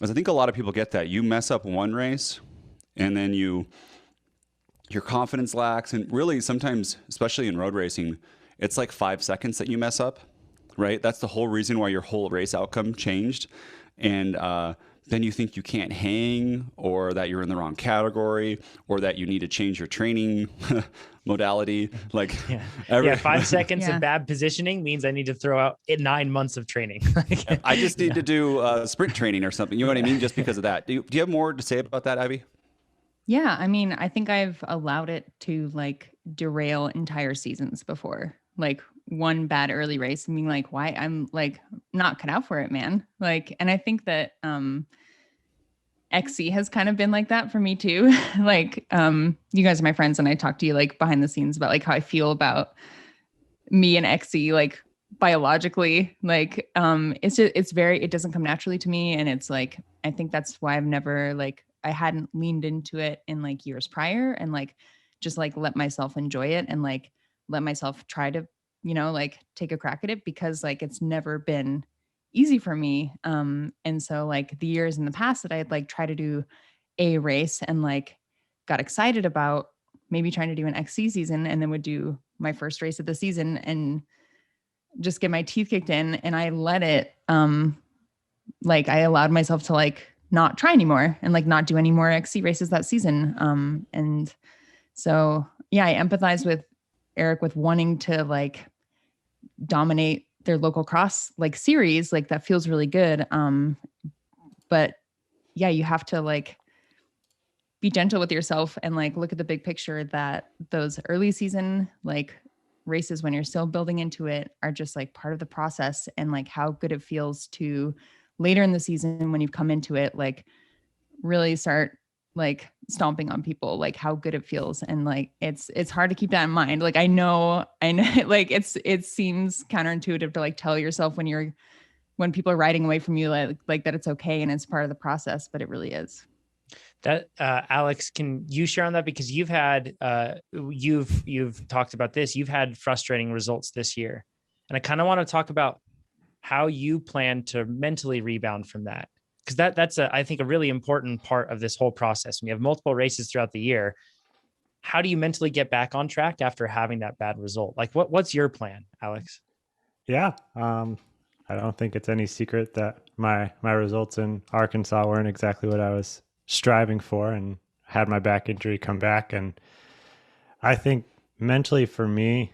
is I think a lot of people get that. You mess up one race and then your confidence lacks. And really sometimes, especially in road racing, it's like 5 seconds that you mess up, right? That's the whole reason why your whole race outcome changed. And then you think you can't hang, or that you're in the wrong category, or that you need to change your training modality. Like Yeah. every, Yeah. 5 seconds Yeah. of bad positioning means I need to throw out 9 months of training. I just need to do sprint training or something. You know what I mean? Just because of that. Do you have more to say about that, Ivy? Yeah, I mean, I think I've allowed it to like derail entire seasons before. Like one bad early race and being like, why I'm like not cut out for it, man. Like, and I think that XC has kind of been like that for me too. Like, you guys are my friends and I talk to you like behind the scenes about like how I feel about me and XC, like biologically. Like, it's just, it doesn't come naturally to me. And it's like, I think that's why I've never like, I hadn't leaned into it in like years prior and like, just like let myself enjoy it and like let myself try to, like take a crack at it, because like it's never been easy for me. And so like the years in the past that I'd like try to do a race and like got excited about maybe trying to do an XC season, and then would do my first race of the season and just get my teeth kicked in. And I let it, like I allowed myself to like not try anymore and like not do any more XC races that season. And so, yeah, I empathize with Eric with wanting to like dominate their local cross like series. Like that feels really good. But yeah, you have to like be gentle with yourself and like look at the big picture, that those early season like races when you're still building into it are just like part of the process, and like how good it feels to later in the season when you've come into it, like really start like stomping on people, like how good it feels. And like it's hard to keep that in mind. Like I know like it seems counterintuitive to like tell yourself when people are riding away from you like that it's okay and it's part of the process, but it really is. That Alex, can you share on that? Because you've had you've talked about this. You've had frustrating results this year, and I kind of want to talk about how you plan to mentally rebound from that, because that's I think a really important part of this whole process. When you have multiple races throughout the year, how do you mentally get back on track after having that bad result? Like what's your plan, Alex? Yeah. I don't think it's any secret that my results in Arkansas weren't exactly what I was striving for, and had my back injury come back. And I think mentally for me,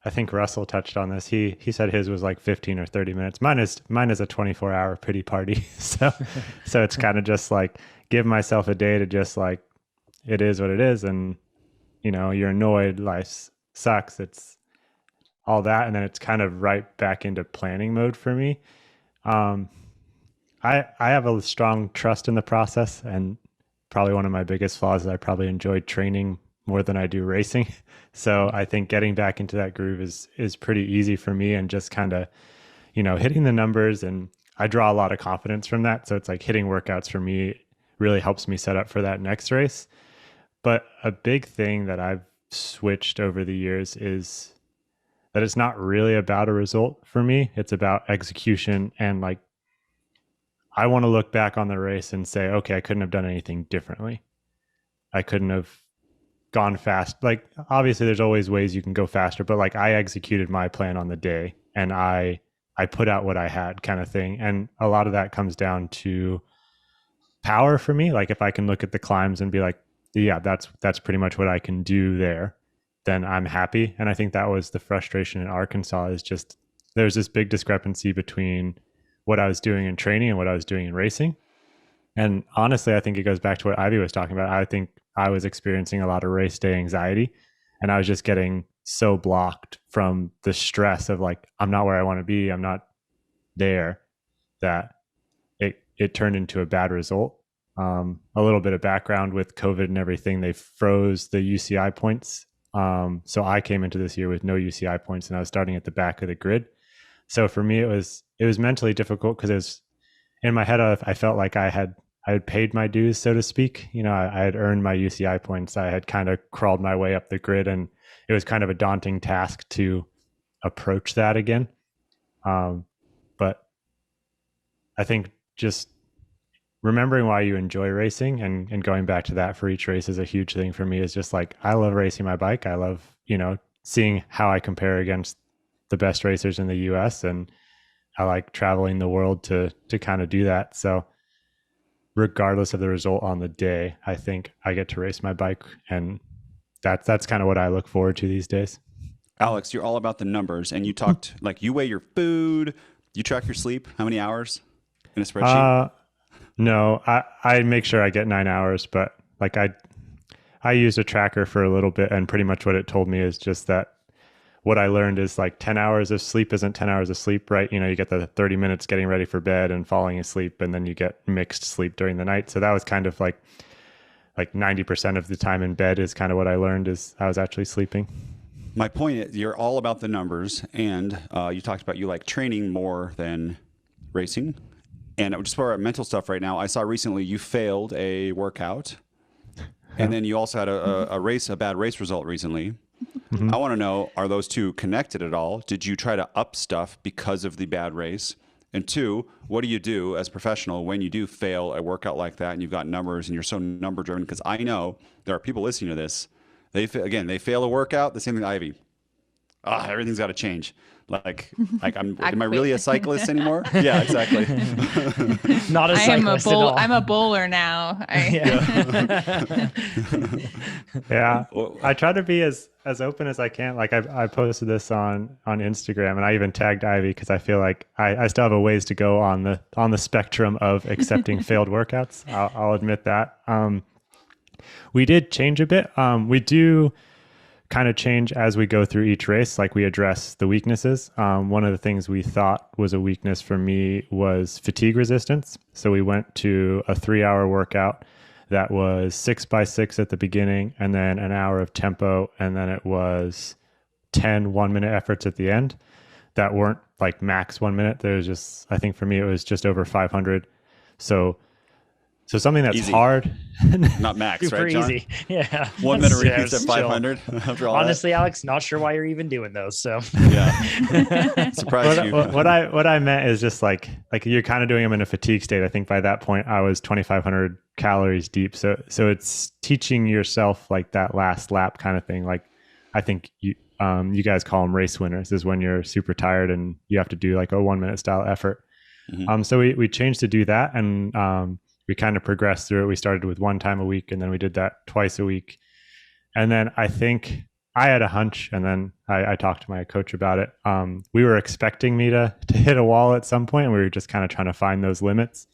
I think Russell touched on this. He said his was like 15 or 30 minutes. Mine is a 24-hour pity party. So it's kind of just like give myself a day to just like, it is what it is. And, you're annoyed, life sucks. It's all that. And then it's kind of right back into planning mode for me. I have a strong trust in the process, and probably one of my biggest flaws is I probably enjoy training more than I do racing. So I think getting back into that groove is pretty easy for me, and just kind of, hitting the numbers, and I draw a lot of confidence from that. So it's like hitting workouts for me really helps me set up for that next race. But a big thing that I've switched over the years is that it's not really about a result for me. It's about execution, and like, I want to look back on the race and say, okay, I couldn't have done anything differently. I couldn't have gone fast. Like, obviously there's always ways you can go faster, but like I executed my plan on the day, and I put out what I had, kind of thing. And a lot of that comes down to power for me. Like if I can look at the climbs and be like, yeah, that's pretty much what I can do there, then I'm happy. And I think that was the frustration in Arkansas, is just there's this big discrepancy between what I was doing in training and what I was doing in racing. And honestly, I think it goes back to what Ivy was talking about. I think I was experiencing a lot of race day anxiety, and I was just getting so blocked from the stress of like, I'm not where I want to be, I'm not there, that it turned into a bad result. A little bit of background with COVID and everything, they froze the UCI points. So I came into this year with no UCI points, and I was starting at the back of the grid. So for me, it was mentally difficult, because it was in my head, I felt like I had paid my dues, so to speak. I had earned my UCI points. I had kind of crawled my way up the grid, and it was kind of a daunting task to approach that again. But I think just remembering why you enjoy racing and going back to that for each race is a huge thing for me. Is just like, I love racing my bike. I love, seeing how I compare against the best racers in the US, and I like traveling the world to kind of do that. So regardless of the result on the day, I think I get to race my bike, and that's kind of what I look forward to these days. Alex, you're all about the numbers, and you talked like you weigh your food, you track your sleep, how many hours in a spreadsheet? No, I make sure I get 9 hours, but like I used a tracker for a little bit, and pretty much what it told me is just that what I learned is like 10 hours of sleep isn't 10 hours of sleep, right? You get the 30 minutes getting ready for bed and falling asleep, and then you get mixed sleep during the night. So that was kind of like 90% of the time in bed is kind of what I learned is I was actually sleeping. My point is you're all about the numbers, and you talked about you like training more than racing. And just for our mental stuff right now, I saw recently you failed a workout, and then you also had a bad race result recently. Mm-hmm. I want to know, are those two connected at all? Did you try to up stuff because of the bad race? And two, what do you do as a professional when you do fail a workout like that and you've got numbers and you're so number driven? Because I know there are people listening to this. They fail a workout, the same thing with Ivy. Everything's got to change. Like am I really a cyclist anymore? Yeah, exactly. Not a cyclist at all. I'm a bowler now. Yeah. I try to be as open as I can. Like I posted this on Instagram, and I even tagged Ivy because I feel like I still have a ways to go on the spectrum of accepting failed workouts. I'll admit that. We did change a bit. We do kind of change as we go through each race. Like, we address the weaknesses. One of the things we thought was a weakness for me was fatigue resistance. So we went to a 3-hour workout that was 6x6 at the beginning, and then an hour of tempo, and then it was 10 1-minute efforts at the end that weren't like max 1 minute. There's just, I think for me, it was just over 500. So something that's easy. Hard. Not max, super right, John? Easy. Yeah. 1 minute repeats at 500 after all Honestly, that. Alex, not sure why you're even doing those. So yeah. Surprised you. What I meant is just like you're kind of doing them in a fatigue state. I think by that point I was 2,500 calories deep. So it's teaching yourself like that last lap kind of thing. Like, I think you guys call them race winners, is when you're super tired and you have to do like a 1 minute style effort. Mm-hmm. So we changed to do that, and we kind of progressed through it. We started with 1 time a week, and then we did that twice a week. And then I think I had a hunch, and then I talked to my coach about it. We were expecting me to hit a wall at some point, and we were just kind of trying to find those limits.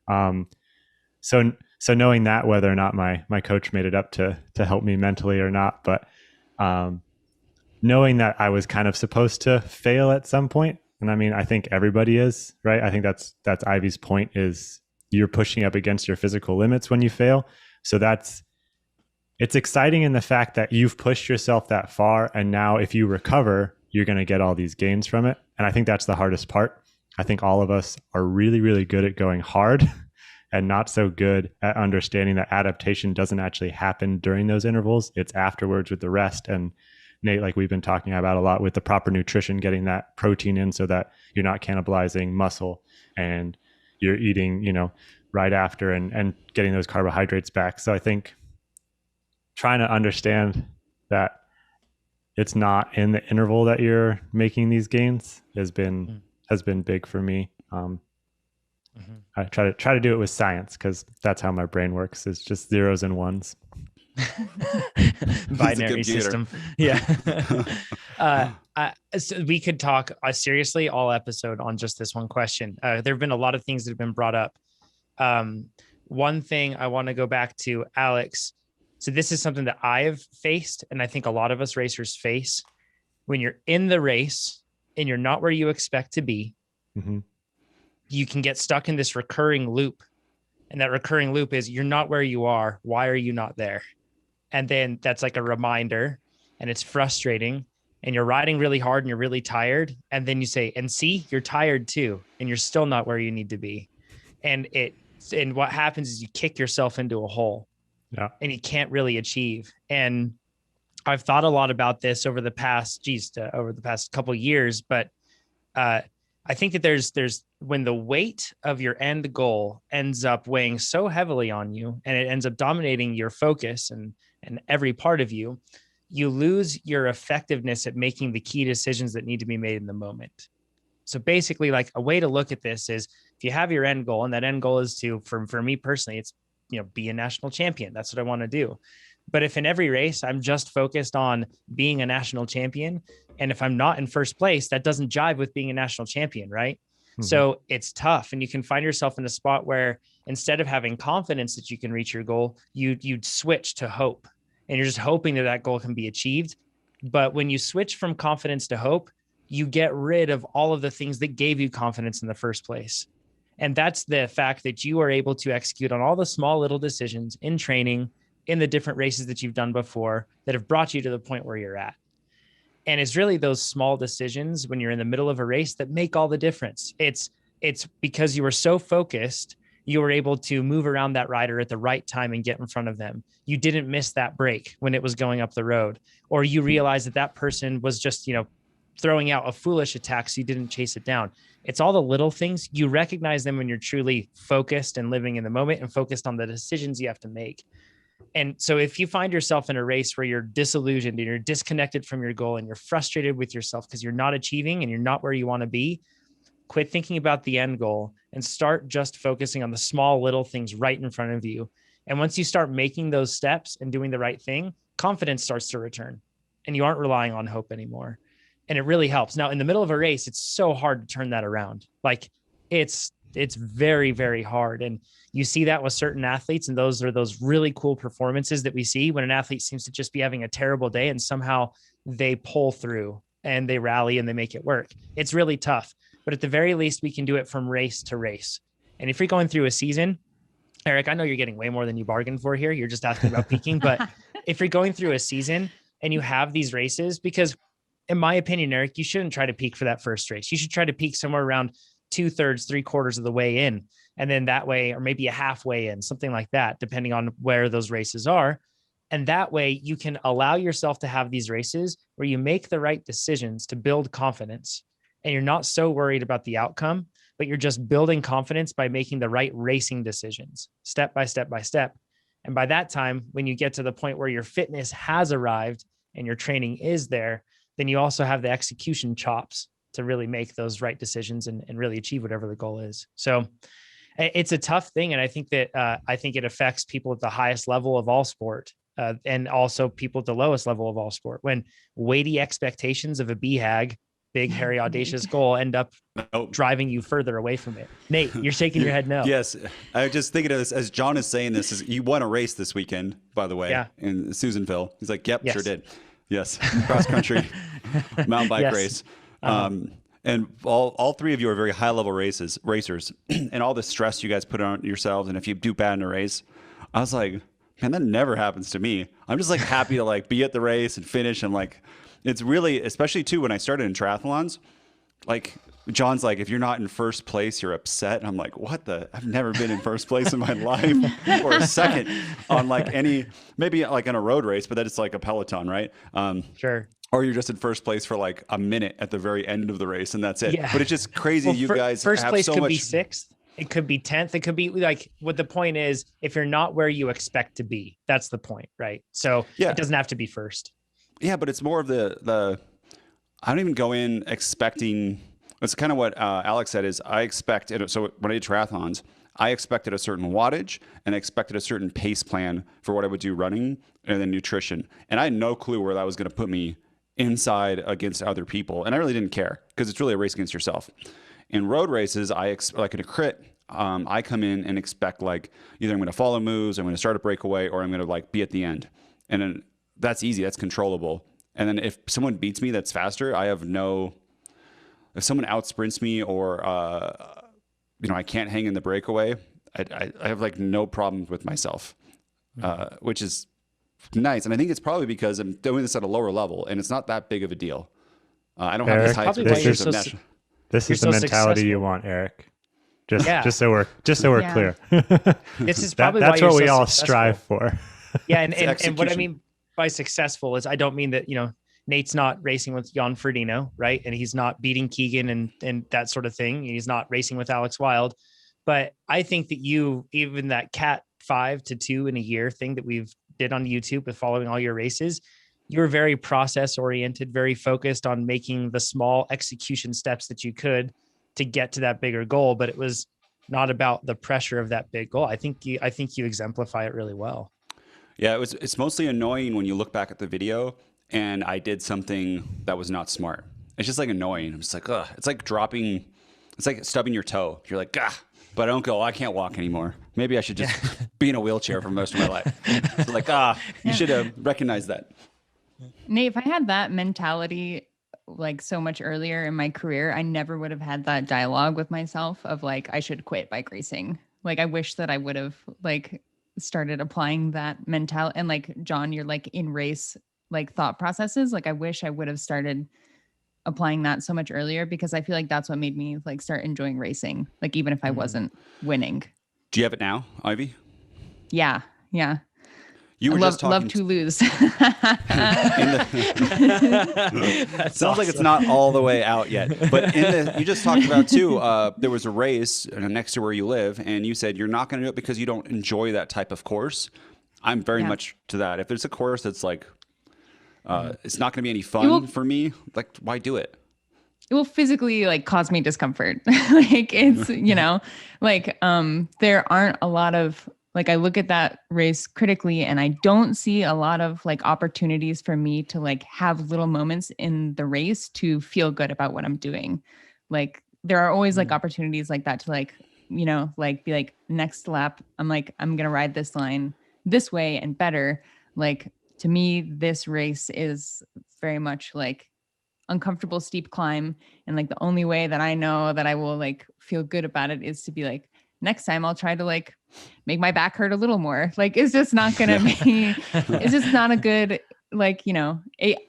So knowing that, whether or not my coach made it up to help me mentally or not, but knowing that I was kind of supposed to fail at some point. And I mean, I think everybody is, right? I think that's Ivy's point, is you're pushing up against your physical limits when you fail. So it's exciting in the fact that you've pushed yourself that far, and now if you recover, you're going to get all these gains from it. And I think that's the hardest part. I think all of us are really, really good at going hard and not so good at understanding that adaptation doesn't actually happen during those intervals. It's afterwards with the rest. And Nate, like we've been talking about a lot, with the proper nutrition, getting that protein in so that you're not cannibalizing muscle, and you're eating, right after, and getting those carbohydrates back. So I think trying to understand that it's not in the interval that you're making these gains has been big for me. I try to do it with science, because that's how my brain works. It's just zeros and ones. Binary system. Yeah. So we could talk seriously all episode on just this one question. There have been a lot of things that have been brought up. One thing I want to go back to, Alex. So this is something that I've faced, and I think a lot of us racers face. When you're in the race and you're not where you expect to be, mm-hmm. you can get stuck in this recurring loop. And that recurring loop is, you're not where you are. Why are you not there? And then that's like a reminder, and it's frustrating, and you're riding really hard and you're really tired. And then you say, and see, you're tired too, and you're still not where you need to be. And what happens is you kick yourself into a hole, and you can't really achieve. And I've thought a lot about this over the past couple of years, but I think that there's when the weight of your end goal ends up weighing so heavily on you and it ends up dominating your focus and every part of you, you lose your effectiveness at making the key decisions that need to be made in the moment. So basically, like, a way to look at this is, if you have your end goal, and that end goal is to, for me personally, it's, be a national champion. That's what I want to do. But if in every race I'm just focused on being a national champion, and if I'm not in first place, that doesn't jive with being a national champion, right? Mm-hmm. So it's tough, and you can find yourself in a spot where instead of having confidence that you can reach your goal, you'd switch to hope, and you're just hoping that goal can be achieved. But when you switch from confidence to hope, you get rid of all of the things that gave you confidence in the first place. And that's the fact that you are able to execute on all the small little decisions in training, in the different races that you've done before, that have brought you to the point where you're at. And it's really those small decisions when you're in the middle of a race that make all the difference. It's because you were so focused, you were able to move around that rider at the right time and get in front of them. You didn't miss that break when it was going up the road, or you realized that person was just, throwing out a foolish attack, so you didn't chase it down. It's all the little things. You recognize them when you're truly focused and living in the moment and focused on the decisions you have to make. And so if you find yourself in a race where you're disillusioned and you're disconnected from your goal and you're frustrated with yourself because you're not achieving and you're not where you want to be, quit thinking about the end goal and start just focusing on the small little things right in front of you. And once you start making those steps and doing the right thing, confidence starts to return and you aren't relying on hope anymore. And it really helps. Now, in the middle of a race, it's so hard to turn that around. Like, it's very, very hard. And you see that with certain athletes. And those are those really cool performances that we see when an athlete seems to just be having a terrible day and somehow they pull through and they rally and they make it work. It's really tough. But at the very least, we can do it from race to race. And if you're going through a season, Eric, I know you're getting way more than you bargained for here. You're just asking about peaking. But if you're going through a season and you have these races, because in my opinion, Eric, you shouldn't try to peak for that first race. You should try to peak somewhere around 2/3, 3/4 of the way in. And then that way, or maybe a halfway in, something like that, depending on where those races are. And that way you can allow yourself to have these races where you make the right decisions to build confidence. And you're not so worried about the outcome, but you're just building confidence by making the right racing decisions, step by step by step. And by that time, when you get to the point where your fitness has arrived and your training is there, then you also have the execution chops to really make those right decisions and really achieve whatever the goal is. So it's a tough thing. And I think that it affects people at the highest level of all sport and also people at the lowest level of all sport. When weighty expectations of a BHAG, big, hairy, audacious goal end up driving you further away from it. Nate, you're shaking your head no. Yes. I was just thinking of this as John is saying this, is you won a race this weekend, by the way, in Susanville. He's like, yep, sure did. Yes, cross country, mountain bike race, and all three of you are very high level racers, and all the stress you guys put on yourselves, and if you do bad in a race, I was like, man, that never happens to me. I'm just like happy to like be at the race and finish, and like it's really, especially too when I started in triathlons, like John's like, if you're not in first place, you're upset. And I'm like, what the? I've never been in first place in my life or a second on like maybe like in a road race, but that it's like a peloton, right? Sure. Or you're just in first place for like a minute at the very end of the race and that's it. Yeah. But it's just crazy. You guys first have place so could much... be 6th. It could be 10th. It could be like, what the point is, if you're not where you expect to be, that's the point, right? So it doesn't have to be first. Yeah, but it's more of the I don't even go in expecting... That's kind of what Alex said is I expected, so when I did triathlons, I expected a certain wattage and I expected a certain pace plan for what I would do running and then nutrition. And I had no clue where that was going to put me inside against other people. And I really didn't care because it's really a race against yourself. In road races, like in a crit, I come in and expect like either I'm going to follow moves, I'm going to start a breakaway, or I'm going to like be at the end. And then that's easy, that's controllable. And then if someone beats me that's faster, if someone out sprints me or, I can't hang in the breakaway, I have like no problems with myself, which is nice. And I think it's probably because I'm doing this at a lower level and it's not that big of a deal. I don't have these high expectations of national. This is the mentality you want, Eric. Just so we're clear. This is probably that's why what we all successful. strive for. Yeah. And what I mean by successful is I don't mean that, Nate's not racing with Jan Frodeno, right? And he's not beating Keegan and that sort of thing. He's not racing with Alex Wild. But I think that even that Cat 5 to 2 in a year thing that we've did on YouTube with following all your races, you're very process oriented, very focused on making the small execution steps that you could to get to that bigger goal. But it was not about the pressure of that big goal. I think you exemplify it really well. Yeah, it's mostly annoying when you look back at the video and I did something that was not smart. It's just like annoying. I'm just like, ugh. It's like stubbing your toe. You're like, ah, but I don't go, I can't walk anymore. Maybe I should just be in a wheelchair for most of my life. It's like, you should have recognized that. Nate, if I had that mentality like so much earlier in my career, I never would have had that dialogue with myself of like, I should quit bike racing. Like, I wish that I would have like started applying that mentality. And like, John, you're like in race, like thought processes. Like, I wish I would have started applying that so much earlier, because I feel like that's what made me like start enjoying racing. Like, even if I wasn't winning. Do you have it now, Ivy? Yeah. You were just talking love to lose. Sounds like it's not all the way out yet. But you just talked about too, there was a race next to where you live, and you said you're not going to do it because you don't enjoy that type of course. I'm very much to that. If there's a course that's like, it's not going to be any fun for me, like, why do it? It will physically like cause me discomfort. Like, it's, like, there aren't a lot of, like, I look at that race critically and I don't see a lot of like opportunities for me to like have little moments in the race to feel good about what I'm doing. Like, there are always like opportunities like that to like, like be like, next lap, I'm like, I'm going to ride this line this way and better. Like, to me, this race is very much like uncomfortable, steep climb. And like, the only way that I know that I will like feel good about it is to be like, next time I'll try to like make my back hurt a little more. Like, it's just not going to be, it's just not a good, like,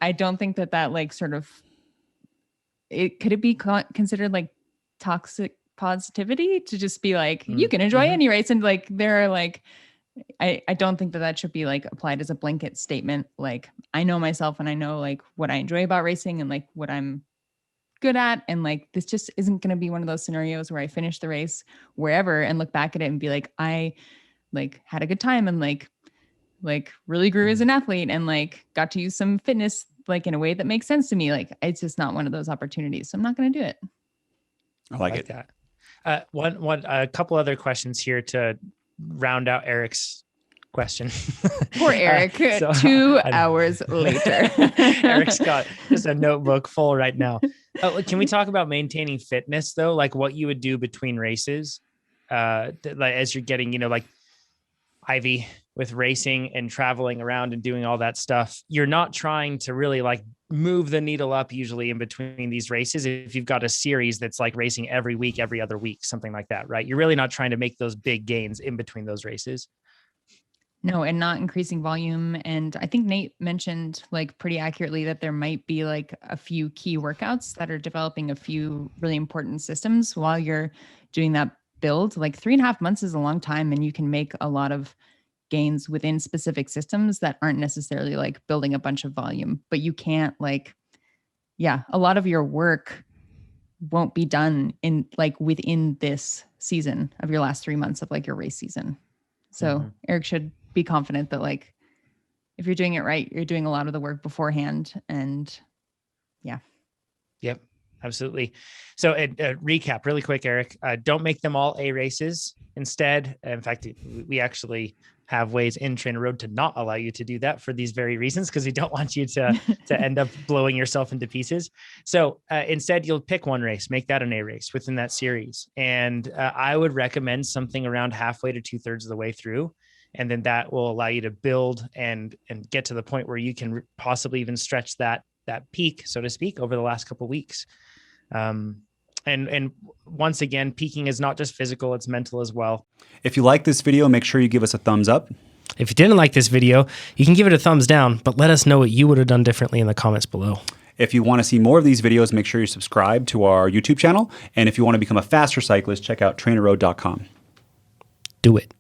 I don't think that like sort of, could it be considered like toxic positivity to just be like, you can enjoy any race. And like, there are like, I don't think that should be like applied as a blanket statement. Like, I know myself and I know like what I enjoy about racing and like what I'm good at. And like, this just isn't going to be one of those scenarios where I finish the race wherever and look back at it and be like, I like had a good time and like really grew as an athlete and like got to use some fitness like in a way that makes sense to me. Like, it's just not one of those opportunities. So I'm not going to do it. I like it. That. A couple other questions here to round out Eric's question. Poor Eric. 2 hours later. Eric's got just a notebook full right now. Can we talk about maintaining fitness though? Like, what you would do between races, like as you're getting, like Ivy with racing and traveling around and doing all that stuff. You're not trying to really like move the needle up usually in between these races. If you've got a series that's like racing every week, every other week, something like that, right? You're really not trying to make those big gains in between those races. No, and not increasing volume. And I think Nate mentioned like pretty accurately that there might be like a few key workouts that are developing a few really important systems while you're doing that build. Like 3.5 months is a long time, and you can make a lot of gains within specific systems that aren't necessarily like building a bunch of volume, but you can't like, a lot of your work won't be done in like within this season of your last 3 months of like your race season. So Eric should be confident that like, if you're doing it right, you're doing a lot of the work beforehand. And Yep, absolutely. So recap really quick, Eric, don't make them all A races. Instead, in fact, we actually have ways in TrainerRoad to not allow you to do that for these very reasons, because we don't want you to end up blowing yourself into pieces. So instead, you'll pick one race, make that an A race within that series. And I would recommend something around halfway to 2/3 of the way through. And then that will allow you to build and get to the point where you can possibly even stretch that peak, so to speak, over the last couple of weeks. And once again, peaking is not just physical, it's mental as well. If you like this video, make sure you give us a thumbs up. If you didn't like this video, you can give it a thumbs down, but let us know what you would have done differently in the comments below. If you want to see more of these videos, make sure you subscribe to our YouTube channel. And if you want to become a faster cyclist, check out TrainerRoad.com. Do it.